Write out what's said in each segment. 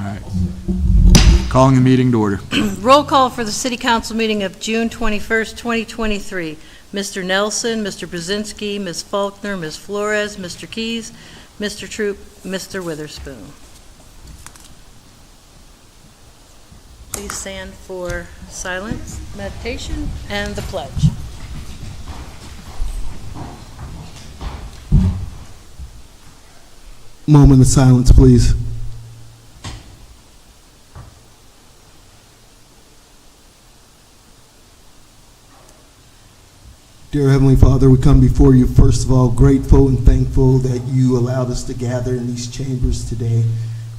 All right. Calling the meeting to order. Roll call for the City Council meeting of June 21st, 2023. Mr. Nelson, Mr. Brzezinski, Ms. Faulkner, Ms. Flores, Mr. Keys, Mr. Troop, Mr. Witherspoon. Please stand for silence, meditation, and the pledge. Moment of silence, please. Dear Heavenly Father, we come before you, first of all, grateful and thankful that you allowed us to gather in these chambers today.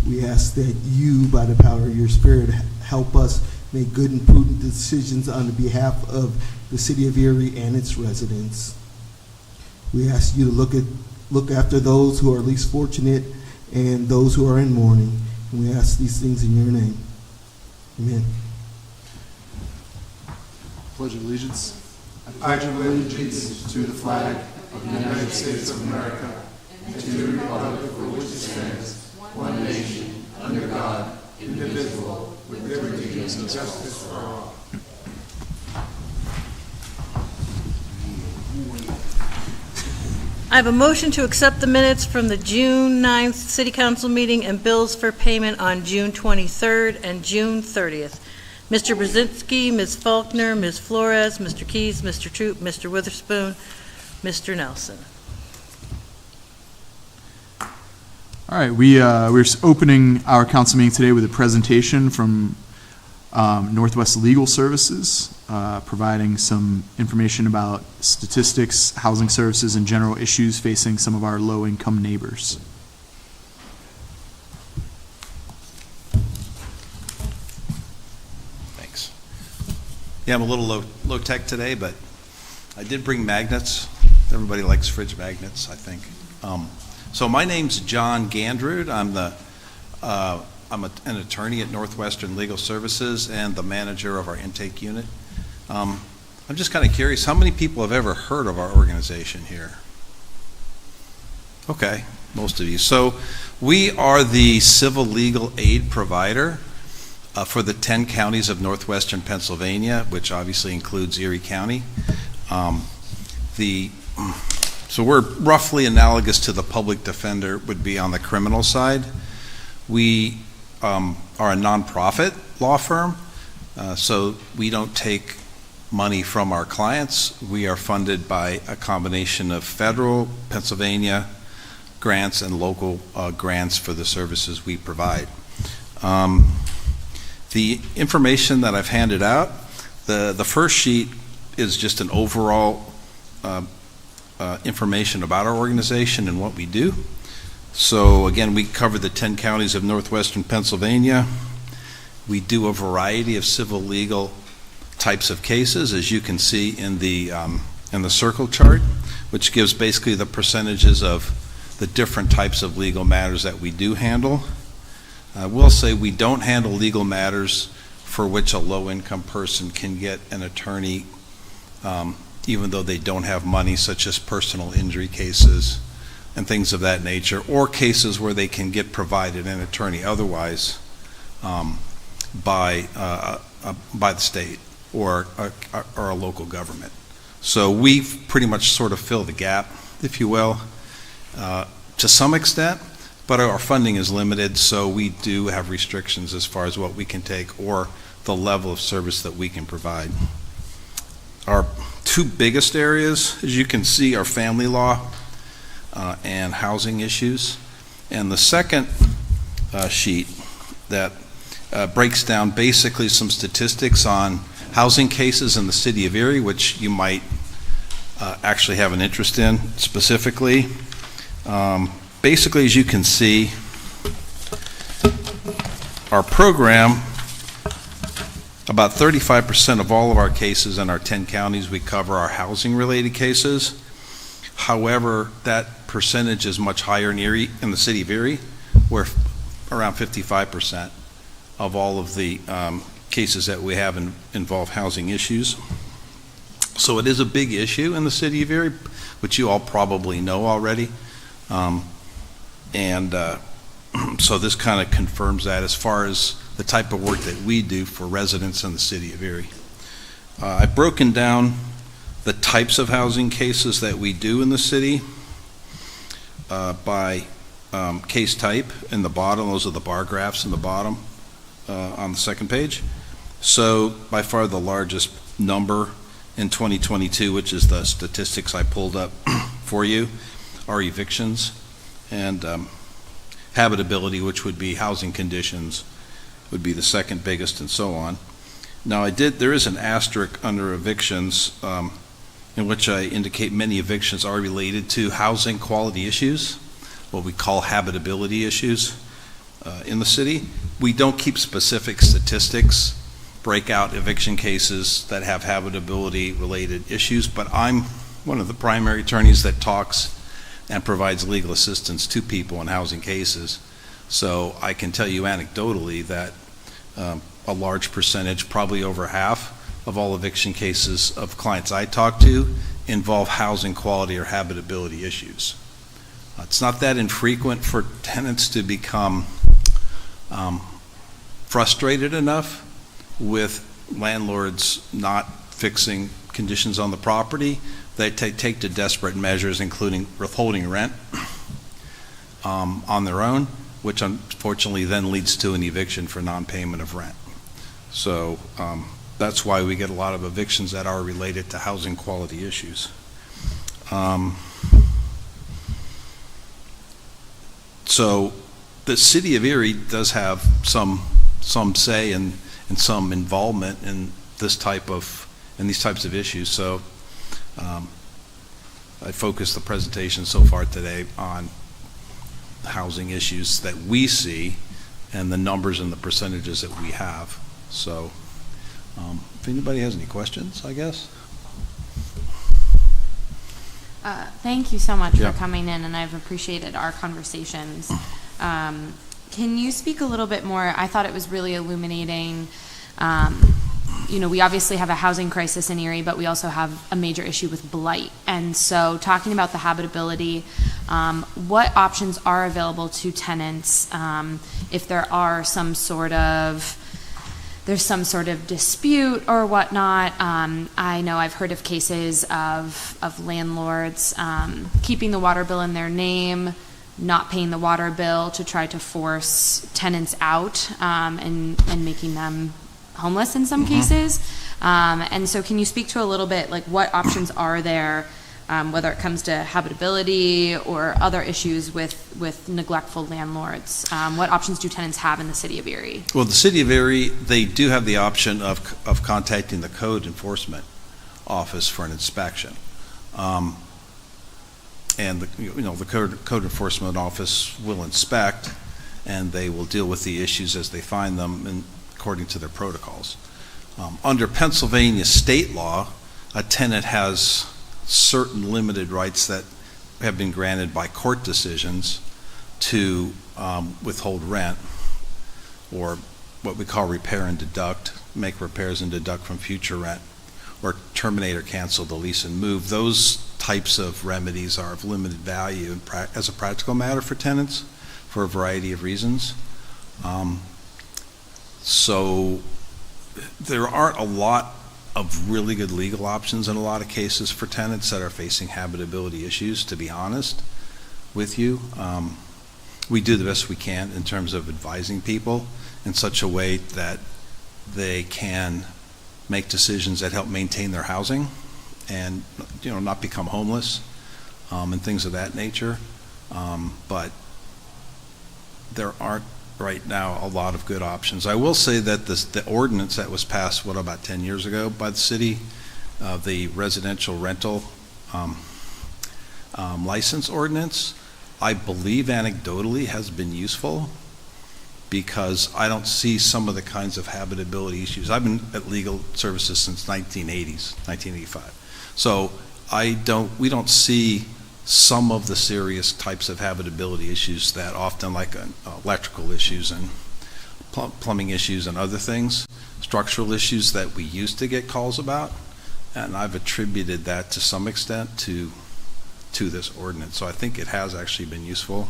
We ask that you, by the power of your Spirit, help us make good and prudent decisions on the behalf of the city of Erie and its residents. We ask you to look after those who are least fortunate and those who are in mourning. And we ask these things in your name. Amen. Pledge of allegiance. I pledge allegiance to the flag of the United States of America and to the republic for which it stands, one nation, under God, indivisible, with liberty and justice for all. I have a motion to accept the minutes from the June 9th City Council meeting and bills for payment on June 23rd and June 30th. Mr. Brzezinski, Ms. Faulkner, Ms. Flores, Mr. Keys, Mr. Troop, Mr. Witherspoon, Mr. Nelson. All right, we're opening our council meeting today with a presentation from Northwest Legal Services, providing some information about statistics, housing services, and general issues facing some of our low-income neighbors. Thanks. Yeah, I'm a little low tech today, but I did bring magnets. Everybody likes fridge magnets, I think. So my name's John Gandrud. I'm an attorney at Northwestern Legal Services and the manager of our intake unit. I'm just kind of curious, how many people have ever heard of our organization here? Okay, most of you. So we are the civil legal aid provider for the 10 counties of northwestern Pennsylvania, which obviously includes Erie County. So we're roughly analogous to the public defender would be on the criminal side. We are a nonprofit law firm, so we don't take money from our clients. We are funded by a combination of federal, Pennsylvania grants and local grants for the services we provide. The information that I've handed out, the first sheet is just an overall information about our organization and what we do. So again, we cover the 10 counties of northwestern Pennsylvania. We do a variety of civil legal types of cases, as you can see in the circle chart, which gives basically the percentages of the different types of legal matters that we do handle. I will say we don't handle legal matters for which a low-income person can get an attorney even though they don't have money, such as personal injury cases and things of that nature, or cases where they can get provided an attorney otherwise by the state or a local government. So we pretty much sort of fill the gap, if you will, to some extent, but our funding is limited, so we do have restrictions as far as what we can take or the level of service that we can provide. Our two biggest areas, as you can see, are family law and housing issues. And the second sheet that breaks down basically some statistics on housing cases in the city of Erie, which you might actually have an interest in specifically. Basically, as you can see, our program, about 35% of all of our cases in our 10 counties we cover are housing related cases. However, that percentage is much higher in Erie, in the city of Erie, where around 55% of all of the cases that we have involve housing issues. So it is a big issue in the city of Erie, which you all probably know already. So this kind of confirms that as far as the type of work that we do for residents in the city of Erie. I've broken down the types of housing cases that we do in the city by case type in the bottom. Those are the bar graphs in the bottom on the second page. So by far the largest number in 2022, which is the statistics I pulled up for you, are evictions, and habitability, which would be housing conditions, would be the second biggest, and so on. Now there is an asterisk under evictions in which I indicate many evictions are related to housing quality issues, what we call habitability issues in the city. We don't keep specific statistics, break out eviction cases that have habitability related issues, but I'm one of the primary attorneys that talks and provides legal assistance to people in housing cases. So I can tell you anecdotally that a large percentage, probably over half, of all eviction cases of clients I talk to involve housing quality or habitability issues. It's not that infrequent for tenants to become frustrated enough with landlords not fixing conditions on the property. They take to desperate measures, including withholding rent on their own, which unfortunately then leads to an eviction for non-payment of rent. So that's why we get a lot of evictions that are related to housing quality issues. So the city of Erie does have some say and some involvement in these types of issues. So I focused the presentation so far today on housing issues that we see and the numbers and the percentages that we have. So if anybody has any questions, I guess. Thank you so much Yeah. for coming in, and I've appreciated our conversations. Can you speak a little bit more? I thought it was really illuminating. We obviously have a housing crisis in Erie, but we also have a major issue with blight. And so talking about the habitability, what options are available to tenants if there are some sort of dispute or whatnot? I know I've heard of cases of landlords keeping the water bill in their name, not paying the water bill to try to force tenants out and making them homeless in some cases. And so can you speak to a little bit like what options are there, whether it comes to habitability or other issues with neglectful landlords? What options do tenants have in the city of Erie? Well, the city of Erie, they do have the option of contacting the code enforcement office for an inspection. And the code enforcement office will inspect, and they will deal with the issues as they find them and according to their protocols. Under Pennsylvania state law, a tenant has certain limited rights that have been granted by court decisions to withhold rent, or what we call repair and deduct, make repairs and deduct from future rent, or terminate or cancel the lease and move. Those types of remedies are of limited value as a practical matter for tenants for a variety of reasons. So there aren't a lot of really good legal options in a lot of cases for tenants that are facing habitability issues, to be honest with you. We do the best we can in terms of advising people in such a way that they can make decisions that help maintain their housing and not become homeless and things of that nature. But there aren't right now a lot of good options. I will say that the ordinance that was passed, about 10 years ago by the city, the residential rental license ordinance, I believe anecdotally has been useful because I don't see some of the kinds of habitability issues. I've been at legal services since 1985. So we don't see some of the serious types of habitability issues that often, like electrical issues and plumbing issues and other things, structural issues that we used to get calls about, and I've attributed that to some extent to this ordinance. So I think it has actually been useful.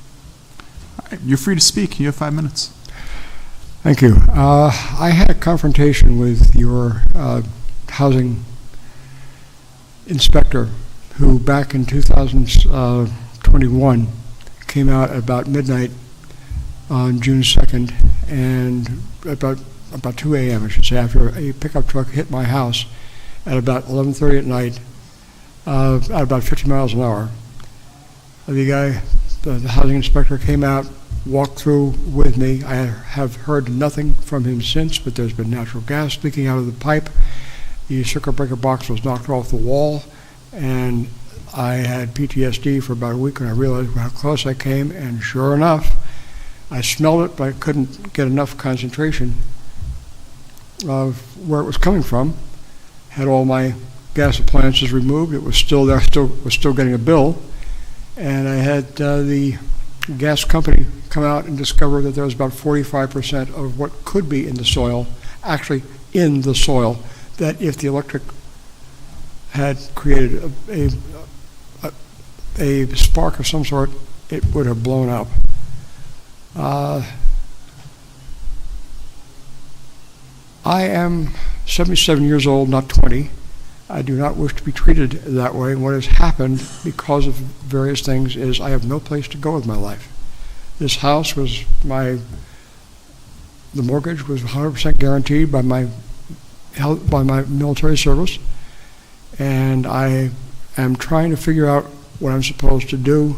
You're free to speak. You have 5 minutes. Thank you. I had a confrontation with your housing inspector who back in 2021 came out at about midnight on June 2nd and about 2 a.m., I should say, after a pickup truck hit my house at about 11:30 at night at about 50 miles an hour. The housing inspector came out, walked through with me. I have heard nothing from him since, but there's been natural gas leaking out of the pipe. The circuit breaker box was knocked off the wall, and I had PTSD for about a week when I realized how close I came, and sure enough, I smelled it, but I couldn't get enough concentration of where it was coming from. Had all my gas appliances removed. It was still there, was still getting a bill, and I had the gas company come out and discover that there was about 45% of what could be in the soil, actually in the soil, that if the electric had created a spark of some sort, it would have blown up. I am 77 years old, not 20. I do not wish to be treated that way. And what has happened because of various things is I have no place to go with my life. This house was the mortgage was 100% guaranteed by my military service, and I am trying to figure out what I'm supposed to do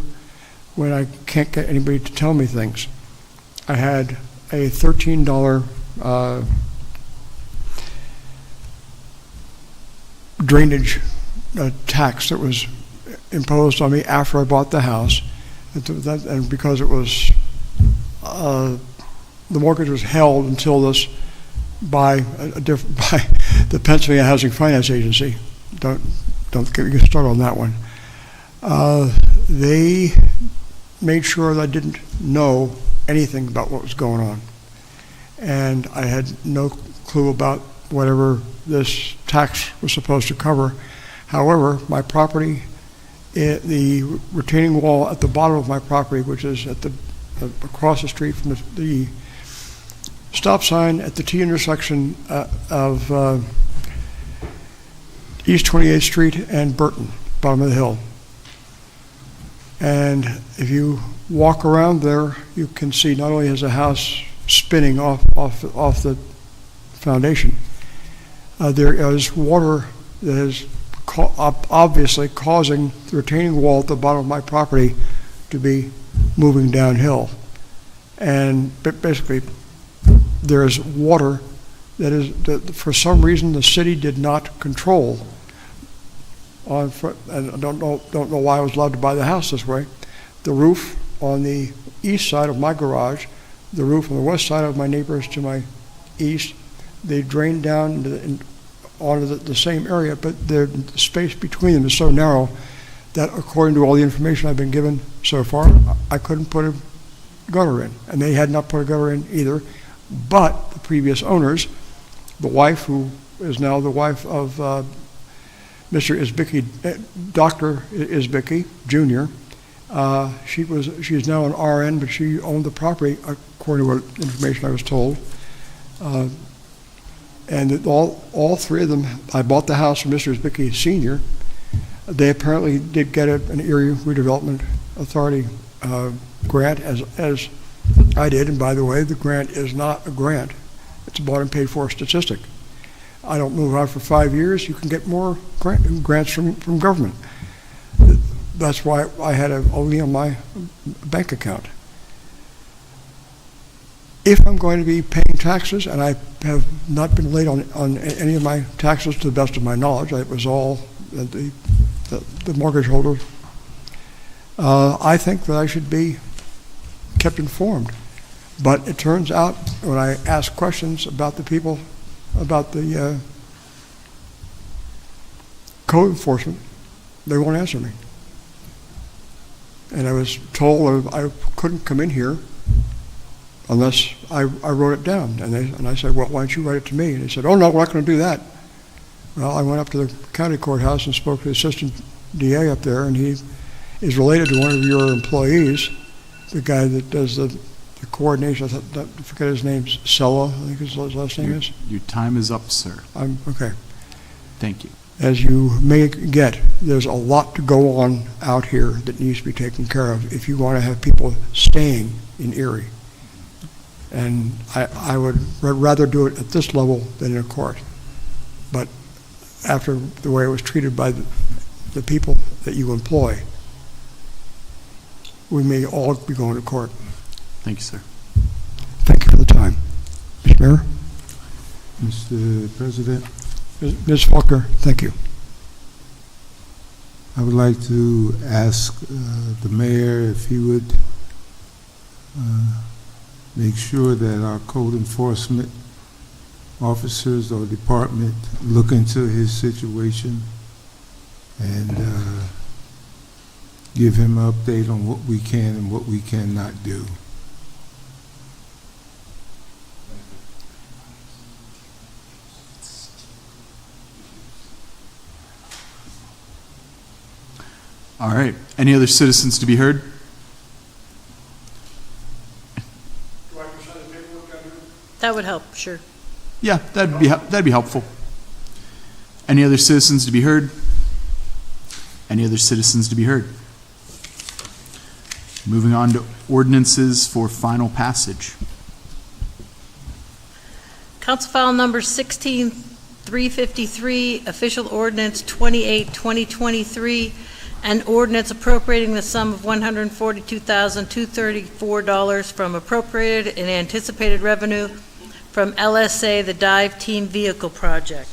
when I can't get anybody to tell me things. I had a $13 drainage tax that was imposed on me after I bought the house, and because it was the mortgage was held until this by the Pennsylvania Housing Finance Agency. Don't get me started on that one. They made sure that I didn't know anything about what was going on, and I had no clue about whatever this tax was supposed to cover. However, my property, the retaining wall at the bottom of my property, which is across the street from the stop sign at the T intersection of East 28th Street and Burton, bottom of the hill. And if you walk around there, you can see not only is the house spinning off the foundation, there is water that is obviously causing the retaining wall at the bottom of my property to be moving downhill. And basically, there is water that for some reason the city did not control. And I don't know why I was allowed to buy the house this way. The roof on the east side of my garage, the roof on the west side of my neighbors to my east, they drain down onto the same area, but the space between them is so narrow that according to all the information I've been given so far, I couldn't put a gutter in, and they had not put a gutter in either. But the previous owners, the wife who is now the wife of Mr. Isbicki, Dr. Isbicki Jr., she's now an RN, but she owned the property according to what information I was told. And all three of them, I bought the house from Mr. Isbicki Sr. They apparently did get an Erie Redevelopment Authority grant, as I did. And by the way, the grant is not a grant. It's a bought and paid for statistic. I don't move out for 5 years, you can get more grants from government. That's why I had a lien on my bank account. If I'm going to be paying taxes, and I have not been late on any of my taxes to the best of my knowledge, it was all the mortgage holder, I think that I should be kept informed. But it turns out when I ask questions about the people, about the code enforcement, they won't answer me. And I was told I couldn't come in here unless I wrote it down. And I said, well, why don't you write it to me? And they said, oh, no, we're not going to do that. Well, I went up to the county courthouse and spoke to the assistant DA up there, and he is related to one of your employees, the guy that does the coordination, I forget his name, Sella, I think his last name is. Your time is up, sir. Okay. Thank you. As you may get, there's a lot to go on out here that needs to be taken care of if you want to have people staying in Erie. And I would rather do it at this level than in a court. But after the way it was treated by the people that you employ, we may all be going to court. Thank you, sir. Thank you for the time. Mr. Mayor? Mr. President, Ms. Faulkner, thank you. I would like to ask the mayor if he would make sure that our code enforcement officers or department look into his situation and give him an update on what we can and what we cannot do. All right. Any other citizens to be heard? That would help, sure. Yeah, that'd be helpful. Any other citizens to be heard? Any other citizens to be heard? Moving on to ordinances for final passage. Council file number 16353, official ordinance 28-2023, an ordinance appropriating the sum of $142,234 from appropriated and anticipated revenue from LSA, the Dive Team Vehicle Project.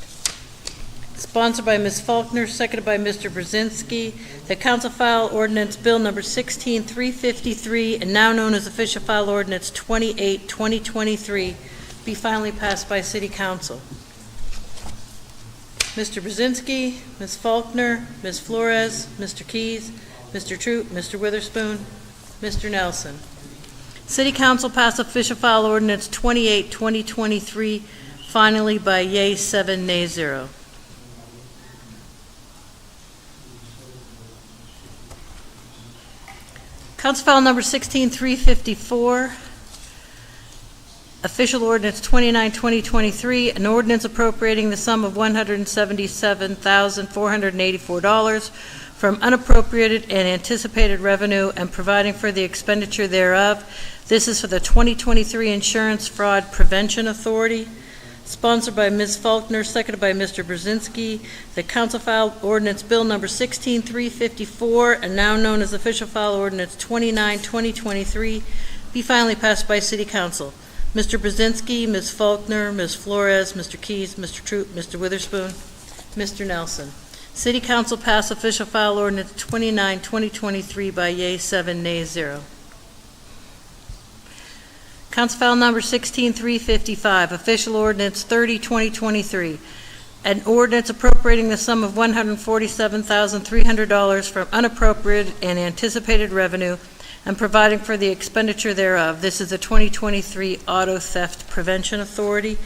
Sponsored by Ms. Faulkner, seconded by Mr. Brzezinski. The council file ordinance bill number 16353, and now known as official file ordinance 28-2023, be finally passed by City Council. Mr. Brzezinski, Ms. Faulkner, Ms. Flores, Mr. Keys, Mr. Troop, Mr. Witherspoon, Mr. Nelson. City Council passed official file ordinance 28-2023 finally by yea 7, nay 0. Council file number 16354, official ordinance 29-2023, an ordinance appropriating the sum of $177,484 from unappropriated and anticipated revenue and providing for the expenditure thereof. This is for the 2023 Insurance Fraud Prevention Authority. Sponsored by Ms. Faulkner, seconded by Mr. Brzezinski. The council file ordinance bill number 16354, and now known as official file ordinance 29-2023, be finally passed by City Council. Mr. Brzezinski, Ms. Faulkner, Ms. Flores, Mr. Keys, Mr. Troop, Mr. Witherspoon, Mr. Nelson. City Council passed official file ordinance 29-2023 by yea 7, nay 0. Council file number 16355, official ordinance 30-2023, an ordinance appropriating the sum of $147,300 from unappropriated and anticipated revenue and providing for the expenditure thereof. This is the 2023 Auto Theft Prevention Authority.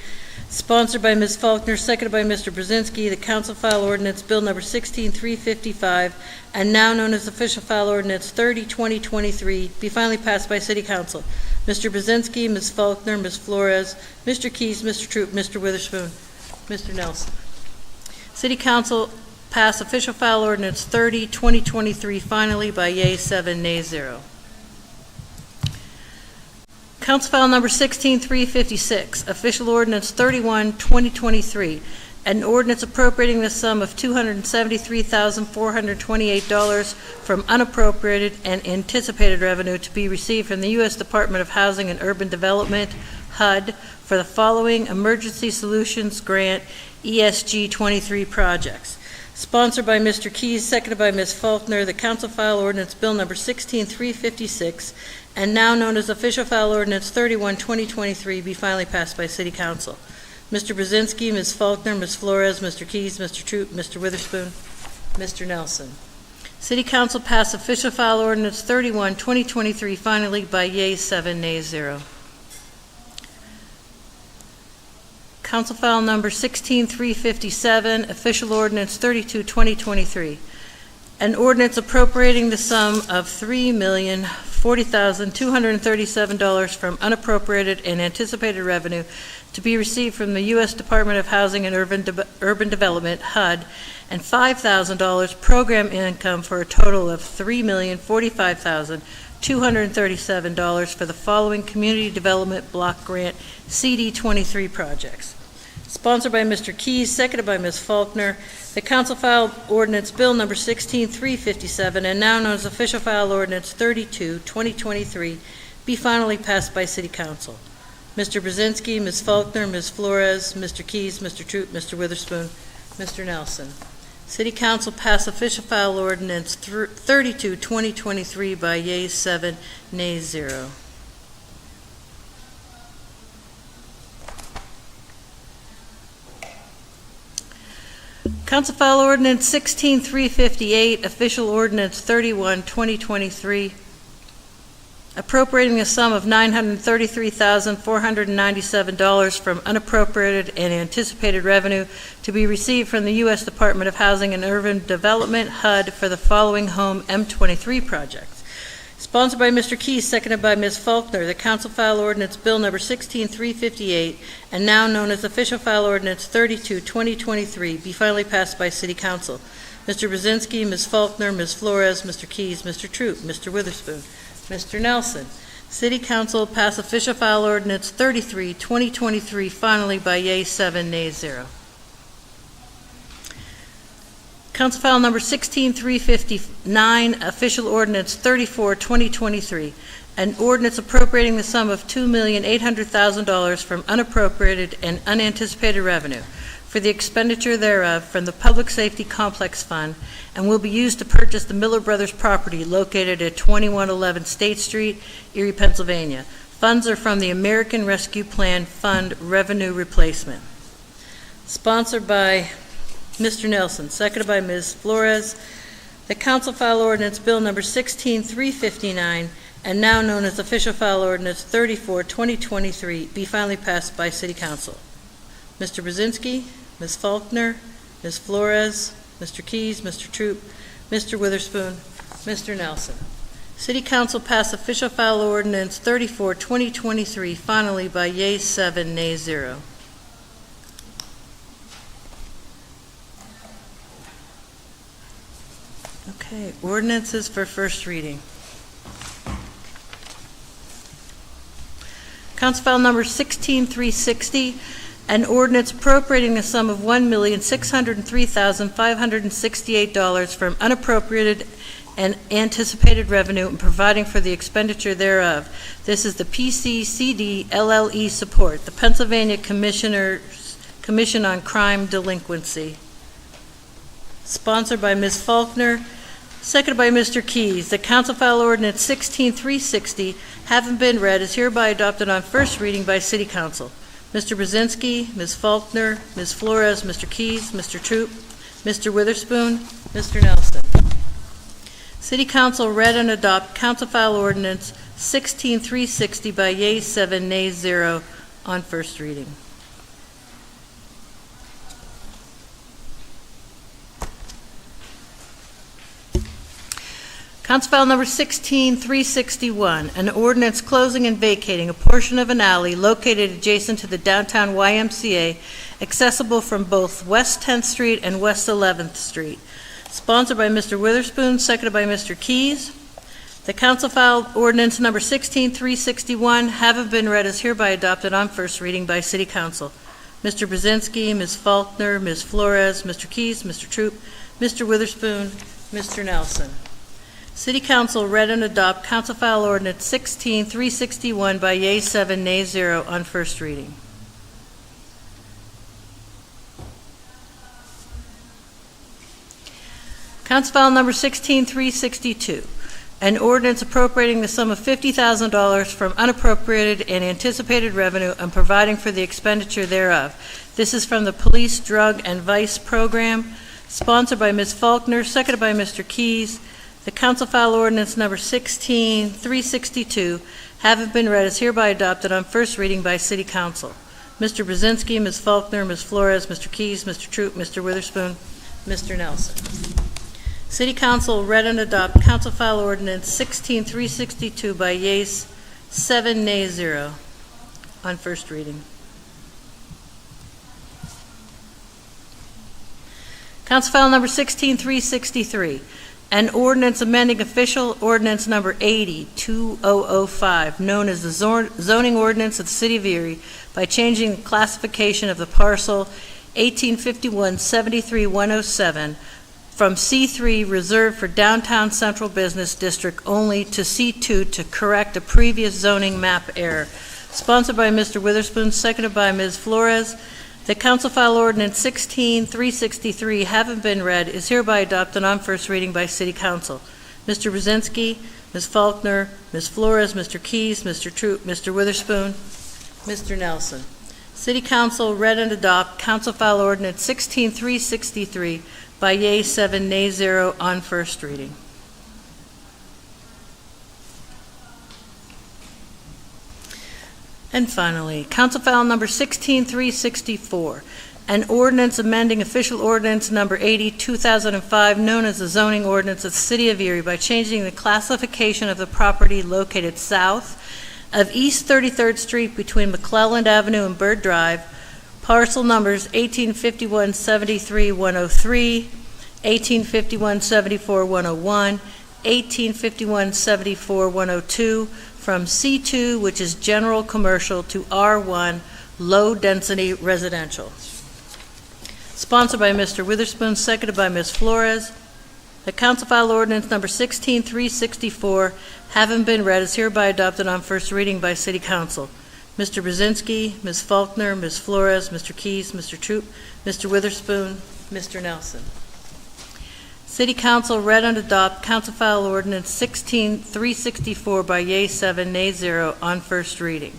Sponsored by Ms. Faulkner, seconded by Mr. Brzezinski. The council file ordinance bill number 16355, and now known as official file ordinance 30-2023, be finally passed by City Council. Mr. Brzezinski, Ms. Faulkner, Ms. Flores, Mr. Keys, Mr. Troop, Mr. Witherspoon, Mr. Nelson. City Council passed official file ordinance 30-2023 finally by yea 7, nay 0. Council file number 16356, official ordinance 31-2023, an ordinance appropriating the sum of $273,428 from unappropriated and anticipated revenue to be received from the U.S. Department of Housing and Urban Development, HUD, for the following Emergency Solutions Grant ESG 23 projects. Sponsored by Mr. Keys, seconded by Ms. Faulkner, the council file ordinance bill number 16356, and now known as official file ordinance 31-2023, be finally passed by City Council. Mr. Brzezinski, Ms. Faulkner, Ms. Flores, Mr. Keys, Mr. Troop, Mr. Witherspoon, Mr. Nelson. City Council passed official file ordinance 31-2023 finally by yea 7, nay 0. Council file number 16357, official ordinance 32-2023. An ordinance appropriating the sum of $3,040,237 from unappropriated and anticipated revenue to be received from the U.S. Department of Housing and Urban Development, HUD, and $5,000 program income for a total of $3,045,237 for the following Community Development Block Grant CD23 projects. Sponsored by Mr. Keys, seconded by Ms. Faulkner, the council filed ordinance bill number 16357 and now known as official file ordinance 32, 2023, be finally passed by City Council. Mr. Brzezinski, Ms. Faulkner, Ms. Flores, Mr. Keys, Mr. Troop, Mr. Witherspoon, Mr. Nelson. City Council passed official file ordinance 32, 2023 by yeas 7, nays 0. Council file ordinance 16358, official ordinance 31, 2023, appropriating a sum of $933,497 from unappropriated and anticipated revenue to be received from the U.S. Department of Housing and Urban Development, HUD, for the following Home M23 projects. Sponsored by Mr. Keys, seconded by Ms. Faulkner, the council file ordinance bill number 16358, and now known as official file ordinance 32, 2023, be finally passed by City Council. Mr. Brzezinski, Ms. Faulkner, Ms. Flores, Mr. Keys, Mr. Troop, Mr. Witherspoon, Mr. Nelson. City Council pass official file ordinance 33, 2023, finally by yeas 7, nays 0. Council file number 16359, official ordinance 34, 2023, an ordinance appropriating the sum of $2,800,000 from unappropriated and unanticipated revenue for the expenditure thereof from the Public Safety Complex Fund and will be used to purchase the Miller Brothers property located at 2111 State Street, Erie, Pennsylvania. Funds are from the American Rescue Plan Fund Revenue Replacement. Sponsored by Mr. Nelson, seconded by Ms. Flores, the council file ordinance bill number 16359, and now known as official file ordinance 34, 2023, be finally passed by City Council. Mr. Brzezinski, Ms. Faulkner, Ms. Flores, Mr. Keys, Mr. Troop, Mr. Witherspoon, Mr. Nelson. City Council passed official file ordinance 34, 2023, finally by yeas 7, nays 0. Okay, ordinances for first reading. Council file number 16360, an ordinance appropriating a sum of $1,603,568 from unappropriated and anticipated revenue and providing for the expenditure thereof. This is the PCCD LLE support, the Pennsylvania Commission on Crime Delinquency. Sponsored by Ms. Faulkner, seconded by Mr. Keys. The council file ordinance 16360, having been read, is hereby adopted on first reading by City Council. Mr. Brzezinski, Ms. Faulkner, Ms. Flores, Mr. Keys, Mr. Troop, Mr. Witherspoon, Mr. Nelson. City Council read and adopt council file ordinance 16360 by yeas 7, nays 0 on first reading. Council file number 16361, an ordinance closing and vacating a portion of an alley located adjacent to the downtown YMCA, accessible from both West 10th Street and West 11th Street. Sponsored by Mr. Witherspoon, seconded by Mr. Keys. The council file ordinance number 16361, having been read, is hereby adopted on first reading by City Council. Mr. Brzezinski, Ms. Faulkner, Ms. Flores, Mr. Keys, Mr. Troop, Mr. Witherspoon, Mr. Nelson. City Council read and adopt council file ordinance 16361 by yeas 7, nays 0 on first reading. Council file number 16362, an ordinance appropriating the sum of $50,000 from unappropriated and anticipated revenue and providing for the expenditure thereof. This is from the Police, Drug, and Vice Program, sponsored by Ms. Faulkner, seconded by Mr. Keys. The council file ordinance number 16362, having been read, is hereby adopted on first reading by City Council. Mr. Brzezinski, Ms. Faulkner, Ms. Flores, Mr. Keys, Mr. Troop, Mr. Witherspoon, Mr. Nelson. City Council read and adopt Council File Ordinance 16362 by yeas 7, nays 0 on first reading. Council File Number 16363, an ordinance amending official ordinance number 80-2005, known as the zoning ordinance of the City of Erie, by changing the classification of the parcel 1851-73-107 from C3 reserved for downtown central business district only to C2 to correct a previous zoning map error. Sponsored by Mr. Witherspoon, seconded by Ms. Flores. The Council File Ordinance 16363, having been read, is hereby adopted on first reading by City Council. Mr. Brzezinski, Ms. Faulkner, Ms. Flores, Mr. Keys, Mr. Troop, Mr. Witherspoon, Mr. Nelson. City Council read and adopt Council File Ordinance 16363 by yeas 7, nays 0 on first reading. And finally, Council File Number 16364, an ordinance amending official ordinance number 80-2005, known as the zoning ordinance of the City of Erie, by changing the classification of the property located south of East 33rd Street between McClelland Avenue and Bird Drive, parcel numbers 1851-73-103, 1851-74-101, 1851-74-102, from C2, which is general commercial, to R1, low-density residential. Sponsored by Mr. Witherspoon, seconded by Ms. Flores. The Council File Ordinance Number 16364, having been read, is hereby adopted on first reading by City Council. Mr. Brzezinski, Ms. Faulkner, Ms. Flores, Mr. Keys, Mr. Troop, Mr. Witherspoon, Mr. Nelson. City Council read and adopt Council File Ordinance 16364 by yeas 7, nays 0 on first reading.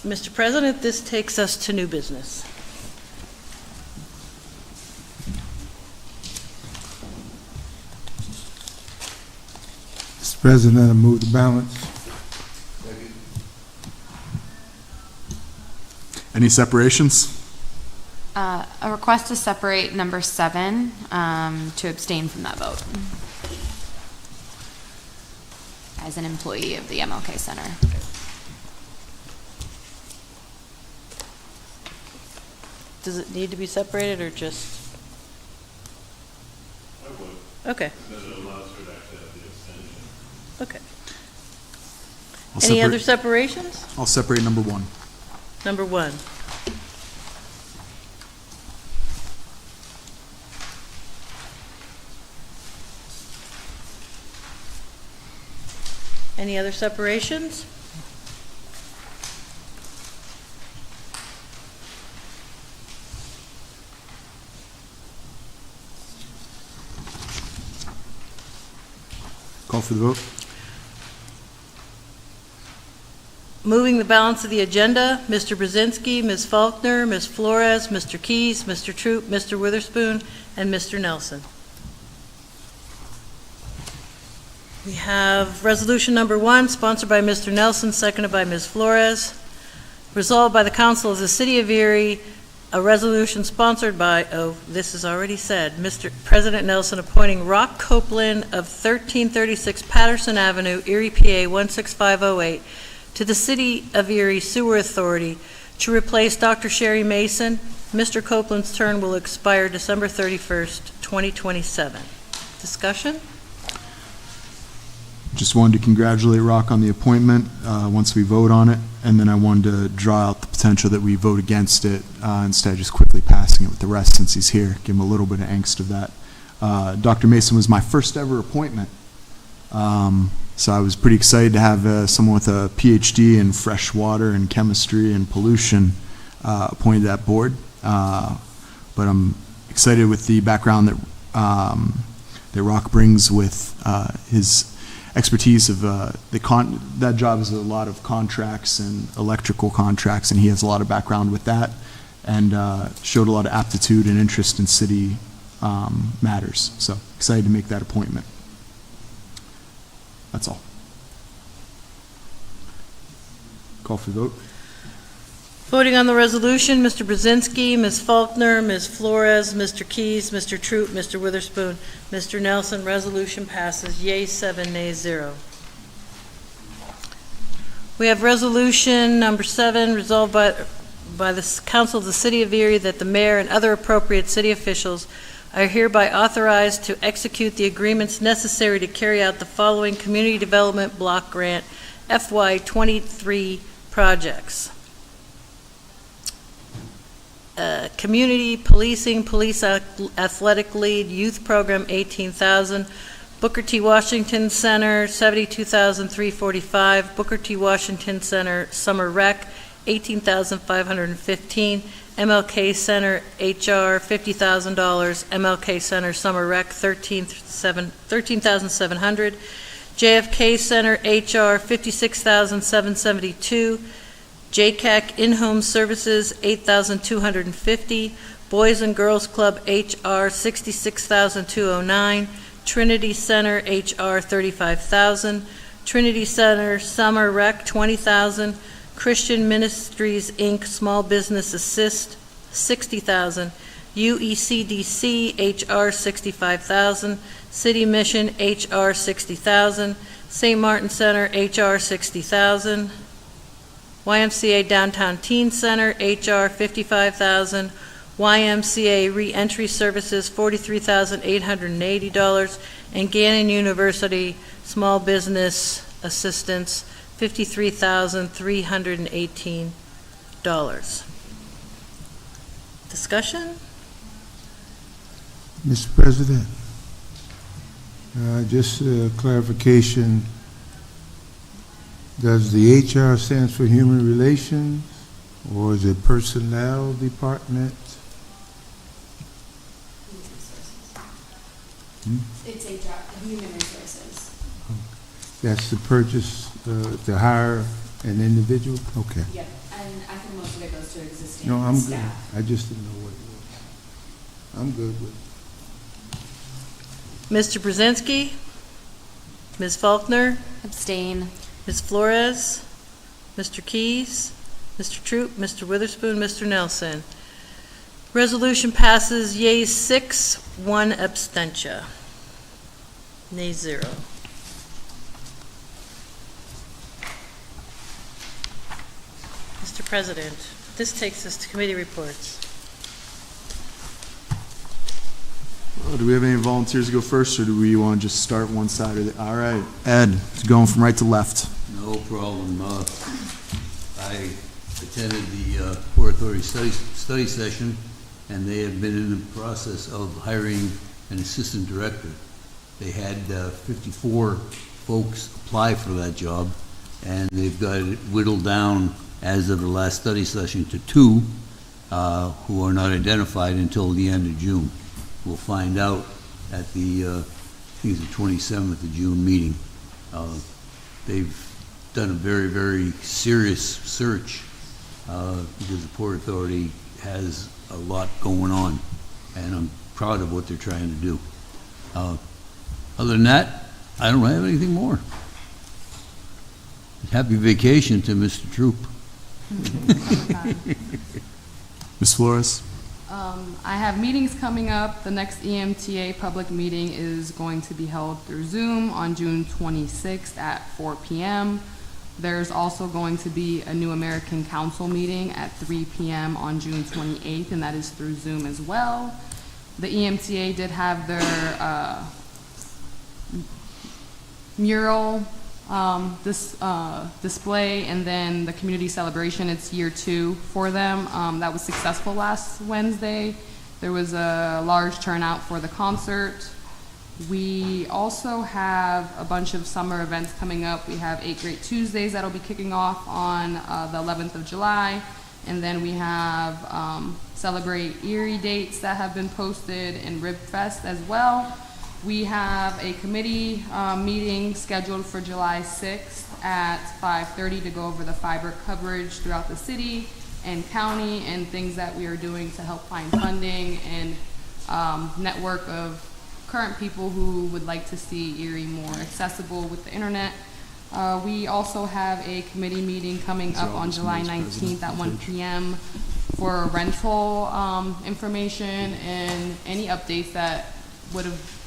Mr. President, this takes us to new business. Mr. President, I move the balance. Any separations? A request to separate number 7, to abstain from that vote. As an employee of the MLK Center. Does it need to be separated or just? I would. Okay, Then it allows her to actually have the extension. okay. I'll Any separate- other separations? I'll separate number 1. Number 1. Any other separations? Call for the vote. Moving the balance of the agenda, Mr. Brzezinski, Ms. Faulkner, Ms. Flores, Mr. Keys, Mr. Troop, Mr. Witherspoon, and Mr. Nelson. We have resolution number 1, sponsored by Mr. Nelson, seconded by Ms. Flores. Resolved by the Council of the City of Erie, a resolution sponsored by, this is already said, Mr. President Nelson appointing Rock Copeland of 1336 Patterson Avenue, Erie, PA 16508, to the City of Erie Sewer Authority to replace Dr. Sherry Mason. Mr. Copeland's term will expire December 31st, 2027. Discussion? Just wanted to congratulate Rock on the appointment once we vote on it, and then I wanted to draw out the potential that we vote against it instead of just quickly passing it with the rest since he's here, give him a little bit of angst of that. Dr. Mason was my first ever appointment, so I was pretty excited to have someone with a PhD in fresh water and chemistry and pollution appointed to that board. But I'm excited with the background that Rock brings with his expertise of that job is a lot of contracts and electrical contracts, and he has a lot of background with that, and showed a lot of aptitude and interest in city matters. So excited to make that appointment. That's all. Call for the vote. Voting on the resolution, Mr. Brzezinski, Ms. Faulkner, Ms. Flores, Mr. Keys, Mr. Troop, Mr. Witherspoon, Mr. Nelson. Resolution passes. Yea 7, nay 0. We have resolution number 7, resolved by the Council of the City of Erie that the mayor and other appropriate city officials are hereby authorized to execute the agreements necessary to carry out the following Community Development Block Grant FY23 projects. Community Policing, Police Athletic Lead, Youth Program, $18,000. Booker T. Washington Center, $72,345. Booker T. Washington Center Summer Rec, $18,515. MLK Center HR, $50,000. MLK Center Summer Rec, $13,700. JFK Center HR, $56,772. JCAC In-Home Services, $8,250. Boys and Girls Club HR, $66,209. Trinity Center HR, $35,000. Trinity Center Summer Rec, $20,000. Christian Ministries Inc. Small Business Assist, $60,000. UECDC HR, $65,000. City Mission HR, $60,000. St. Martin Center HR, $60,000. YMCA Downtown Teen Center, HR, $55,000. YMCA Reentry Services, $43,880. And Gannon University Small Business Assistance, $53,318. Discussion? Mr. President, just a clarification. Does the HR stand for Human Relations, or is it Personnel Department? It's HR, Human Resources. That's the purchase to hire an individual? Okay. Yep, and I think most of it goes to existing No, I'm good. staff. I just didn't know what it was. I'm good with it. Mr. Brzezinski? Ms. Faulkner? Abstain. Ms. Flores? Mr. Keys? Mr. Troop? Mr. Witherspoon? Mr. Nelson? Resolution passes yeas 6, 1 abstention. Nay 0. Mr. President, this takes us to committee reports. Do we have any volunteers to go first, or do we want to just start one side or the? All right, Ed, going from right to left. No problem. I attended the Port Authority study session, and they have been in the process of hiring an assistant director. They had 54 folks apply for that job, and they've got it whittled down as of the last study session to 2 who are not identified until the end of June. We'll find out at the, I think it's the 27th of June meeting. They've done a very, very serious search because the Port Authority has a lot going on, and I'm proud of what they're trying to do. Other than that, I don't have anything more. Happy vacation to Mr. Troop. Ms. Flores? I have meetings coming up. The next EMTA public meeting is going to be held through Zoom on June 26th at 4 p.m. There's also going to be a New American Council meeting at 3 p.m. on June 28th, and that is through Zoom as well. The EMTA did have their mural display, and then the community celebration. It's year 2 for them. That was successful last Wednesday. There was a large turnout for the concert. We also have a bunch of summer events coming up. We have 8 Great Tuesdays that'll be kicking off on the 11th of July. And then we have Celebrate Erie dates that have been posted, and Rib Fest as well. We have a committee meeting scheduled for July 6th at 5:30 to go over the fiber coverage throughout the city and county and things that we are doing to help find funding and network of current people who would like to see Erie more accessible with the internet. We also have a committee meeting coming up on July 19th at 1 p.m. for rental information and any updates that would have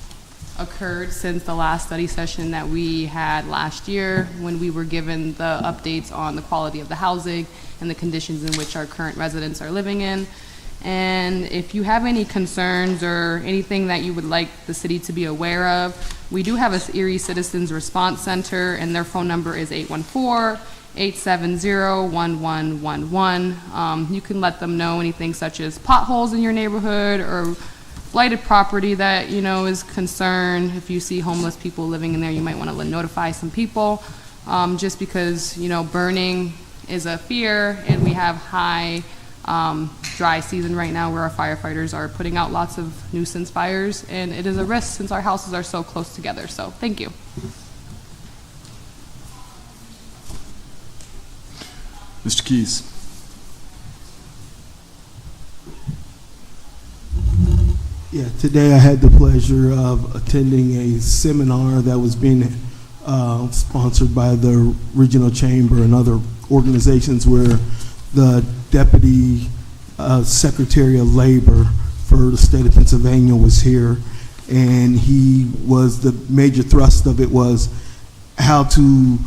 occurred since the last study session that we had last year, when we were given the updates on the quality of the housing and the conditions in which our current residents are living in. And if you have any concerns or anything that you would like the city to be aware of, we do have a Erie Citizens Response Center, and their phone number is 814-870-1111. You can let them know anything such as potholes in your neighborhood or blighted property that, you know, is concerned. If you see homeless people living in there, you might want to notify some people, just because, you know, burning is a fear, and we have high dry season right now where our firefighters are putting out lots of nuisance fires, and it is a risk since our houses are so close together. So thank you. Mr. Keys. Yeah, today I had the pleasure of attending a seminar that was being sponsored by the Regional Chamber and other organizations, where the Deputy Secretary of Labor for the state of Pennsylvania was here, and the major thrust of it was how to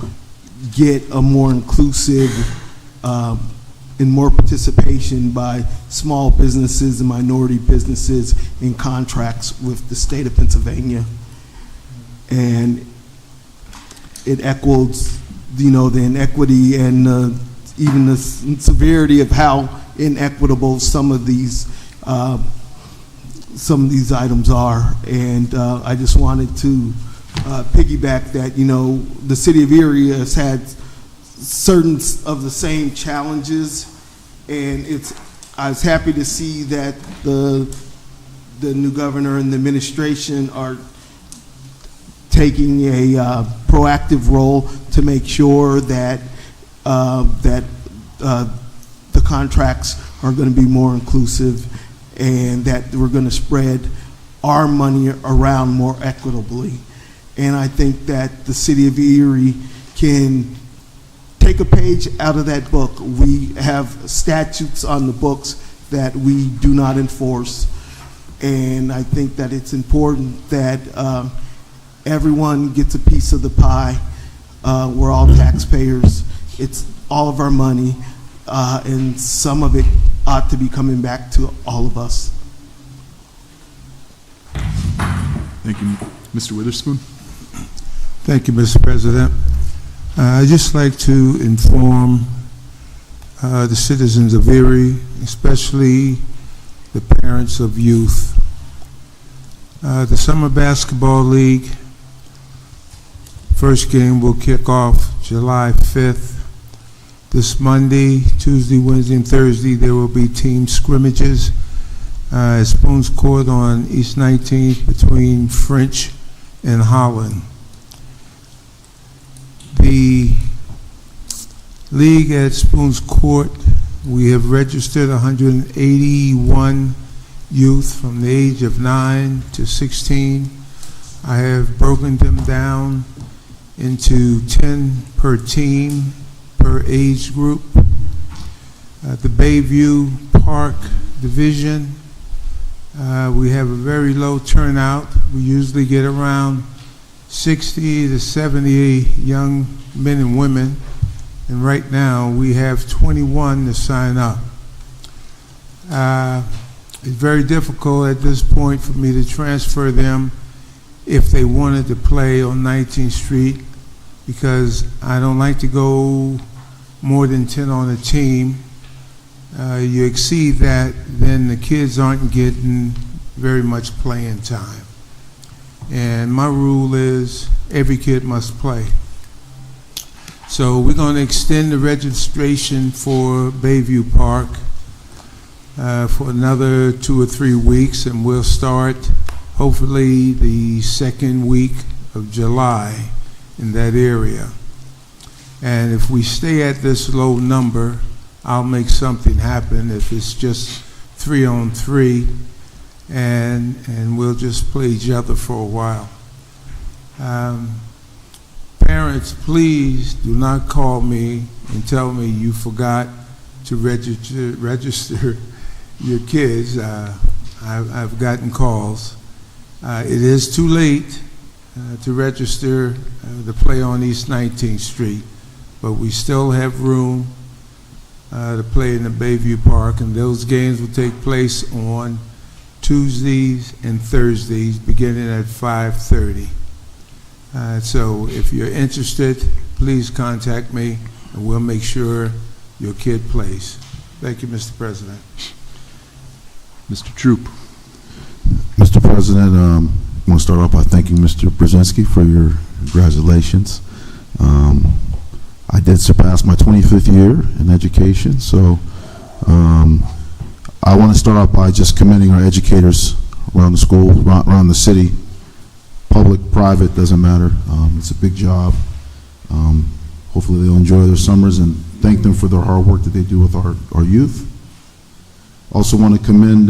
get a more inclusive and more participation by small businesses and minority businesses in contracts with the state of Pennsylvania. And it echoes, you know, the inequity and even the severity of how inequitable some of these items are. And I just wanted to piggyback that, you know, the city of Erie has had certain of the same challenges, and I was happy to see that the new governor and the administration are taking a proactive role to make sure that the contracts are going to be more inclusive, and that we're going to spread our money around more equitably. And I think that the city of Erie can take a page out of that book. We have statutes on the books that we do not enforce, and I think that it's important that everyone gets a piece of the pie. We're all taxpayers. It's all of our money, and some of it ought to be coming back to all of us. Thank you. Mr. Witherspoon? Thank you, Mr. President. I'd just like to inform the citizens of Erie, especially the parents of youth. The Summer Basketball League first game will kick off July 5th. This Monday, Tuesday, Wednesday, and Thursday, there will be team scrimmages at Spoons Court on East 19th between French and Holland. The league at Spoons Court, we have registered 181 youth from the age of 9 to 16. I have broken them down into 10 per team, per age group. The Bayview Park Division, we have a very low turnout. We usually get around 60 to 70 young men and women, and right now we have 21 to sign up. It's very difficult at this point for me to transfer them if they wanted to play on 19th Street, because I don't like to go more than 10 on a team. You exceed that, then the kids aren't getting very much playing time. And my rule is every kid must play. So we're going to extend the registration for Bayview Park for another 2 or 3 weeks, and we'll start hopefully the second week of July in that area. And if we stay at this low number, I'll make something happen. If it's just 3-on-3, and we'll just play each other for a while. parents, please do not call me and tell me you forgot to register your kids. I've gotten calls. It is too late to register the play on East 19th Street, but we still have room to play in the Bayview Park, and those games will take place on Tuesdays and Thursdays beginning at 5:30. So if you're interested, please contact me and we'll make sure your kid plays. Thank you, Mr. President. Mr. Troop. Mr. President, I want to start off by thanking Mr. Brzezinski for your congratulations. I did surpass my 25th year in education, so I want to start off by just commending our educators around the school, around the city. Public, private, doesn't matter. It's a big job. Hopefully they'll enjoy their summers, and thank them for their hard work that they do with our youth. Also want to commend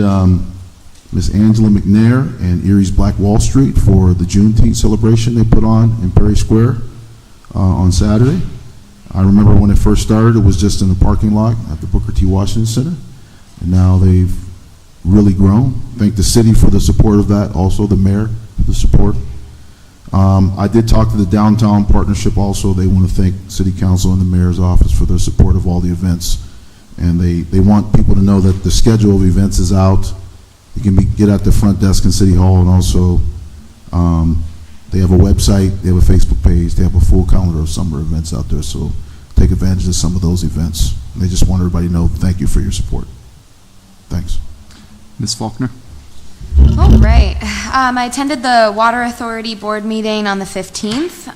Ms. Angela McNair and Erie's Black Wall Street for the Juneteenth celebration they put on in Perry Square on Saturday. I remember when it first started, it was just in the parking lot at the Booker T. Washington Center, and now they've really grown. Thank the city for the support of that, also the mayor for the support. I did talk to the downtown partnership also. They want to thank City Council and the mayor's office for their support of all the events, and they want people to know that the schedule of events is out. You can get at the front desk in City Hall, and also they have a website, they have a Facebook page, they have a full calendar of summer events out there, so take advantage of some of those events. And they just want everybody to know thank you for your support. Thanks. Ms. Faulkner. All right. I attended the Water Authority board meeting on the 15th.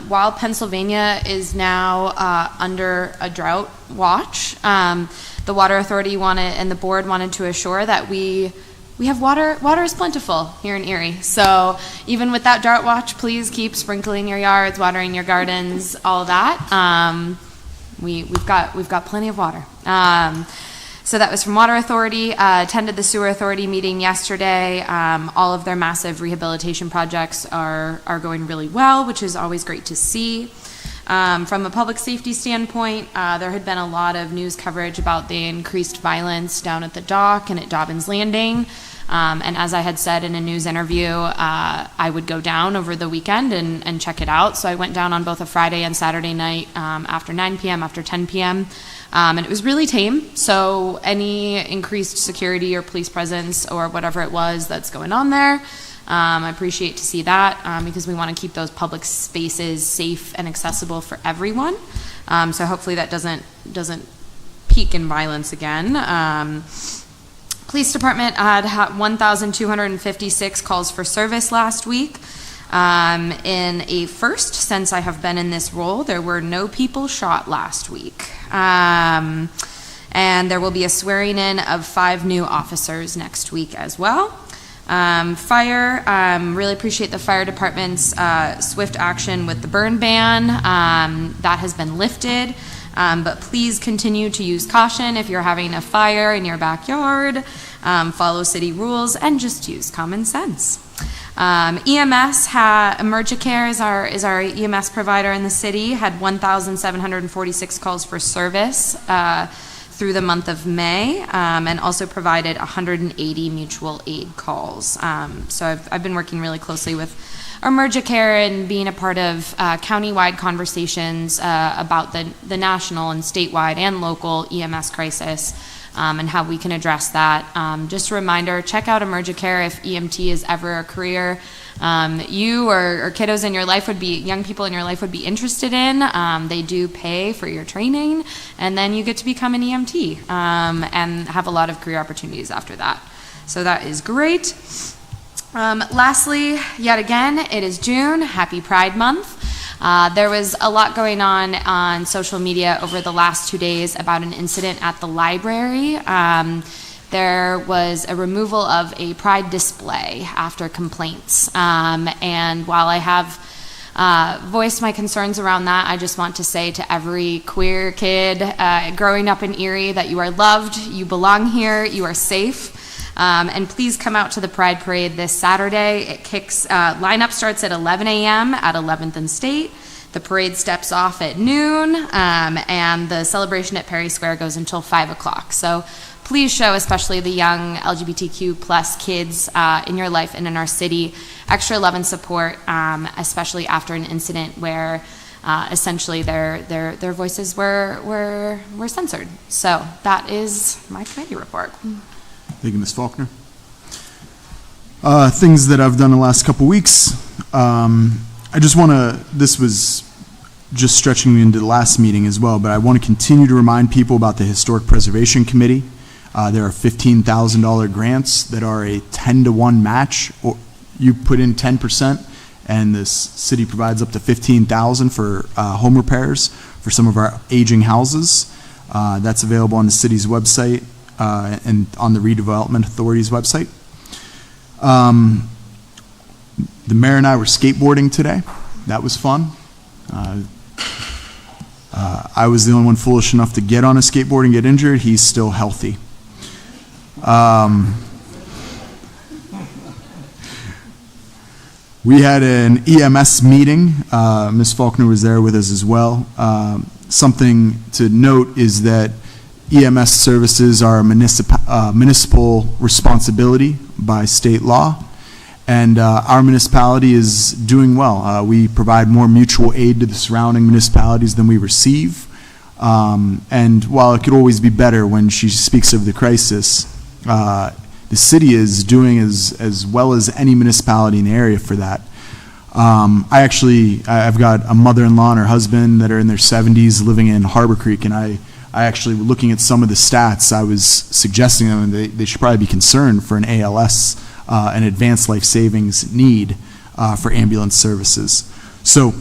While Pennsylvania is now under a drought watch, the Water Authority wanted and the board wanted to assure that we have water. Water is plentiful here in Erie. So even with that drought watch, please keep sprinkling your yards, watering your gardens, all of that. We've got plenty of water. So that was from Water Authority. Attended the Sewer Authority meeting yesterday. All of their massive rehabilitation projects are going really well, which is always great to see. From a public safety standpoint, there had been a lot of news coverage about the increased violence down at the dock and at Dobbins Landing. And as I had said in a news interview, I would go down over the weekend and check it out. So I went down on both a Friday and Saturday night after 9 p.m., after 10 p.m., and it was really tame. So any increased security or police presence or whatever it was that's going on there, I appreciate to see that because we want to keep those public spaces safe and accessible for everyone. So hopefully that doesn't peak in violence again. Police department had 1,256 calls for service last week. In a first since I have been in this role, there were no people shot last week. And there will be a swearing in of 5 new officers next week as well. Fire, really appreciate the fire department's swift action with the burn ban. That has been lifted. But please continue to use caution if you're having a fire in your backyard. Follow city rules and just use common sense. EMS, Emergicare is our EMS provider in the city, had 1,746 calls for service through the month of May, and also provided 180 mutual aid calls. So I've been working really closely with Emergicare and being a part of county-wide conversations about the national and statewide and local EMS crisis. And how we can address that. Just a reminder, check out Emergicare if EMT is ever a career you or kiddos in your life young people in your life would be interested in. They do pay for your training, and then you get to become an EMT and have a lot of career opportunities after that. So that is great. Lastly, yet again, it is June. Happy Pride Month. There was a lot going on social media over the last 2 days about an incident at the library. There was a removal of a pride display after complaints. And while I have voiced my concerns around that, I just want to say to every queer kid growing up in Erie that you are loved, you belong here, you are safe. And please come out to the Pride Parade this Saturday. It lineup starts at 11 a.m. at 11th and State. The parade steps off at noon, and the celebration at Perry Square goes until 5 o'clock. So please show, especially the young LGBTQ plus kids in your life and in our city, extra love and support, especially after an incident where essentially their voices were censored. So that is my committee report. Thank you, Ms. Faulkner. Things that I've done the last couple weeks. I just want to, this was just stretching into the last meeting as well, but I want to continue to remind people about the Historic Preservation Committee. There are $15,000 grants that are a 10-to-1 match. Or you put in 10%, and this city provides up to $15,000 for home repairs for some of our aging houses. That's available on the city's website and on the Redevelopment Authority's website. The mayor and I were skateboarding today. That was fun. I was the only one foolish enough to get on a skateboard and get injured. He's still healthy. We had an EMS meeting. Ms. Faulkner was there with us as well. Something to note is that EMS services are a municipal responsibility by state law, and our municipality is doing well. We provide more mutual aid to the surrounding municipalities than we receive, and while it could always be better when she speaks of the crisis, the city is doing as well as any municipality in the area for that. I've got a mother-in-law and her husband that are in their 70s living in Harbor Creek, and I actually, looking at some of the stats, I was suggesting to them they should probably be concerned for an ALS, an advanced life savings need for ambulance services. So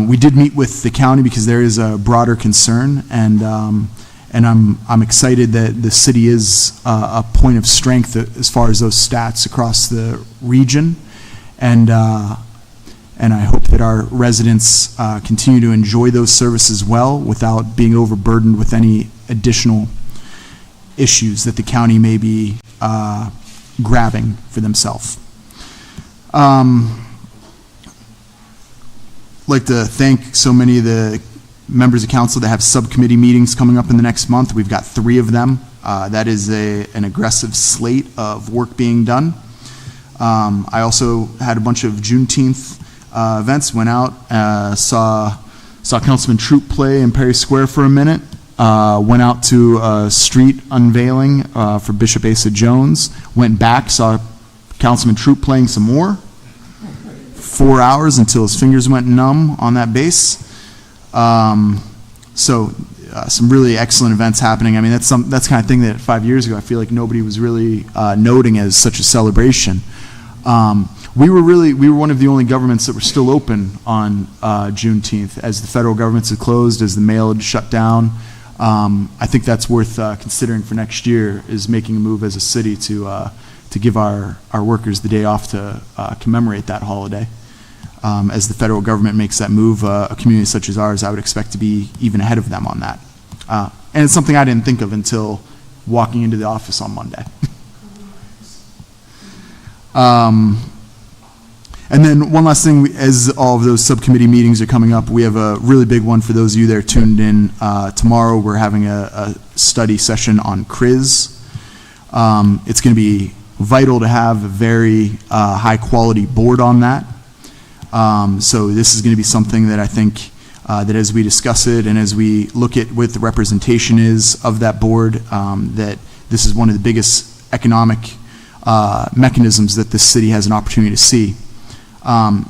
we did meet with the county because there is a broader concern, and I'm excited that the city is a point of strength as far as those stats across the region, and I hope that our residents continue to enjoy those services well without being overburdened with any additional issues that the county may be grabbing for themselves. Like to thank so many of the members of council that have subcommittee meetings coming up in the next month. We've got 3 of them. That is an aggressive slate of work being done. I also had a bunch of Juneteenth events, went out, saw Councilman Troop play in Perry Square for a minute, went out to a street unveiling for Bishop Asa Jones, went back, saw Councilman Troop playing some more, 4 hours until his fingers went numb on that bass. Some really excellent events happening. I mean, that's the kind of thing that 5 years ago I feel like nobody was really noting as such a celebration. We were one of the only governments that were still open on Juneteenth, as the federal governments had closed, as the mail had shut down. I think that's worth considering for next year, is making a move as a city to give our workers the day off to commemorate that holiday. As the federal government makes that move, a community such as ours, I would expect to be even ahead of them on that. And it's something I didn't think of until walking into the office on Monday. And then one last thing, as all of those subcommittee meetings are coming up, we have a really big one for those of you that are tuned in. Tomorrow we're having a study session on CRIS. It's going to be vital to have a very high quality board on that. So this is going to be something that I think that as we discuss it and as we look at what the representation is of that board, that this is one of the biggest economic mechanisms that this city has an opportunity to see.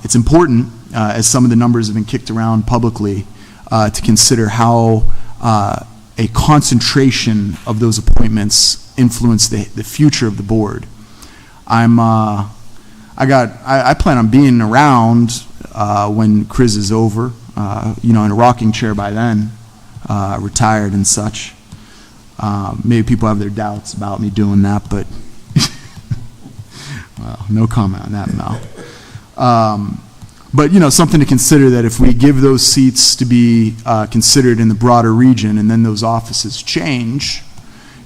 It's important, as some of the numbers have been kicked around publicly, to consider how a concentration of those appointments influence the future of the board. I plan on being around when CRIS is over, in a rocking chair by then, retired and such. Maybe people have their doubts about me doing that, but well, no comment on that, Mel. But something to consider, that if we give those seats to be considered in the broader region, and then those offices change,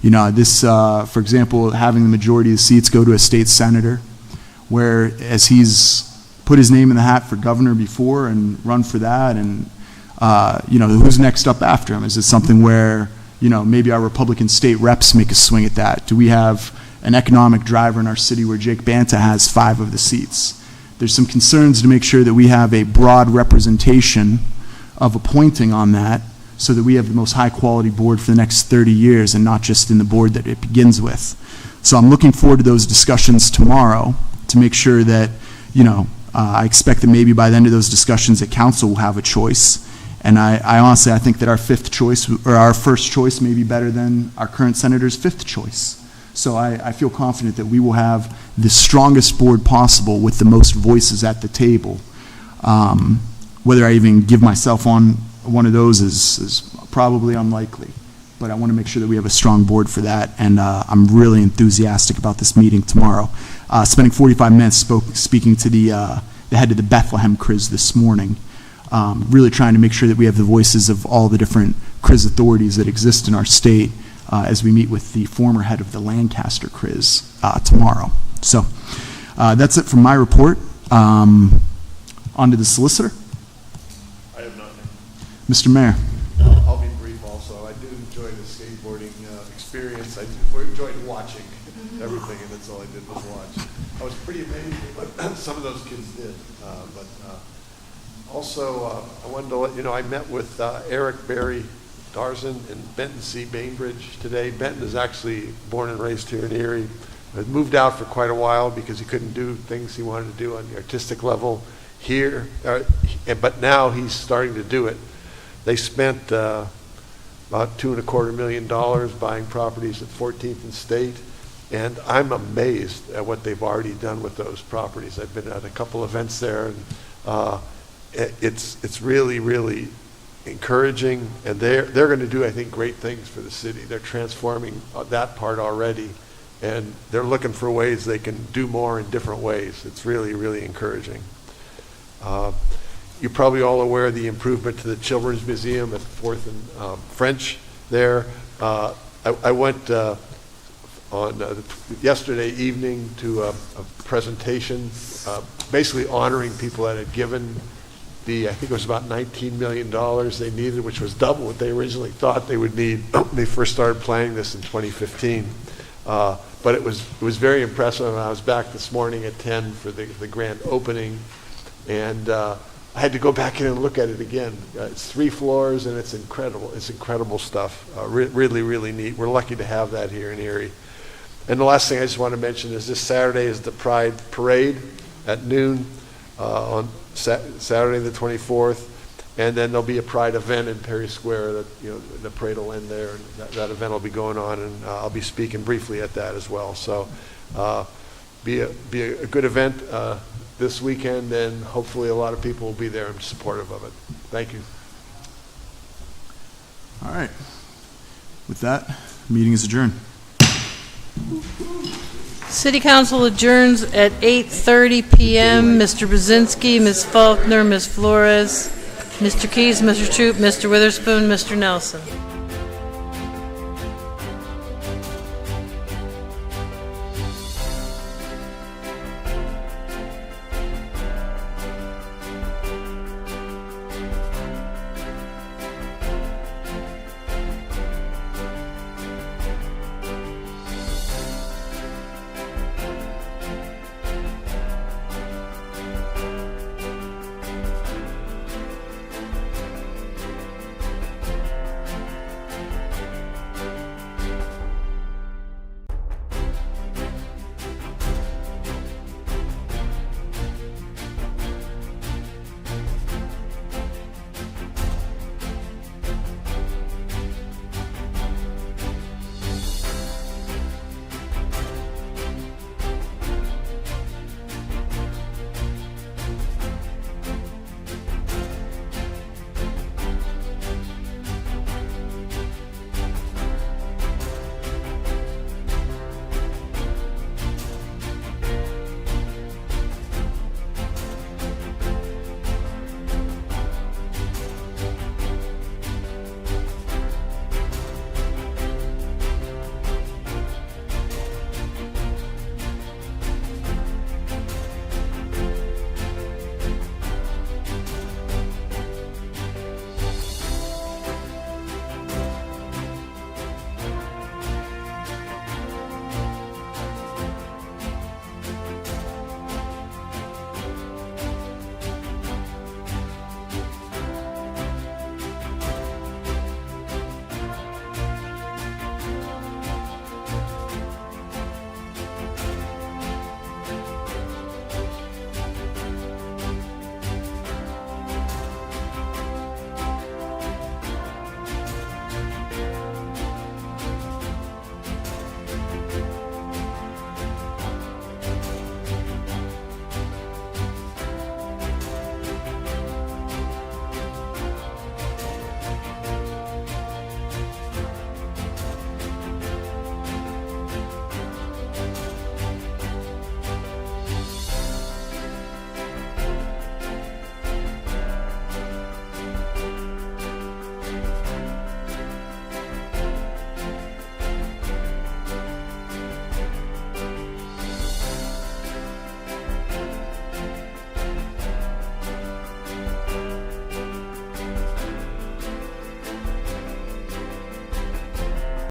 this, for example, having the majority of the seats go to a state senator, where as he's put his name in the hat for governor before and run for that, and who's next up after him? Is it something where, maybe our Republican state reps make a swing at that? Do we have an economic driver in our city where Jake Banta has 5 of the seats? There's some concerns to make sure that we have a broad representation of appointing on that so that we have the most high-quality board for the next 30 years and not just in the board that it begins with. So I'm looking forward to those discussions tomorrow to make sure that, I expect that maybe by the end of those discussions that council will have a choice. And I honestly, I think that our first choice may be better than our current senator's 5th choice. So I feel confident that we will have the strongest board possible with the most voices at the table. Whether I even give myself on one of those is probably unlikely. But I want to make sure that we have a strong board for that, and I'm really enthusiastic about this meeting tomorrow. Spending 45 minutes speaking to the head of the Bethlehem CRIS this morning, really trying to make sure that we have the voices of all the different CRIS authorities that exist in our state as we meet with the former head of the Lancaster CRIS tomorrow. So that's it from my report. On to the solicitor. I have nothing. Mr. Mayor. I'll be brief also. I did enjoy the skateboarding experience. I enjoyed watching everything, and that's all I did was watch. I was pretty amazed at what some of those kids did. But also, I wanted to let you know, I met with Eric Barry Darzan and Benton C. Bainbridge today. Benton is actually born and raised here in Erie. Had moved out for quite a while because he couldn't do things he wanted to do on the artistic level here, but now he's starting to do it. They spent about $2.25 million buying properties at 14th and State, and I'm amazed at what they've already done with those properties. I've been at a couple events there, and it's really, really encouraging, and they're going to do, I think, great things for the city. They're transforming that part already, and they're looking for ways they can do more in different ways. It's really, really encouraging. You're probably all aware of the improvement to the Children's Museum at 4th and French there. I went on yesterday evening to a presentation basically honoring people that had given I think it was about $19 million they needed, which was double what they originally thought they would need when they first started planning this in 2015. But it was very impressive. And I was back this morning at 10 for the grand opening, and I had to go back in and look at it again. It's 3 floors, and it's incredible. It's incredible stuff. Really, really neat. We're lucky to have that here in Erie. And the last thing I just want to mention is this Saturday is the Pride Parade at noon on Saturday the 24th, and then there'll be a Pride event in Perry Square that the parade will end there, and that event will be going on, and I'll be speaking briefly at that as well. So be a good event this weekend, and hopefully a lot of people will be there and supportive of it. Thank you. All right. With that, meeting is adjourned. City Council adjourns at 8:30 p.m. Mr. Brzezinski, Ms. Faulkner, Ms. Flores, Mr. Keys, Mr. Troop, Mr. Witherspoon, Mr. Nelson.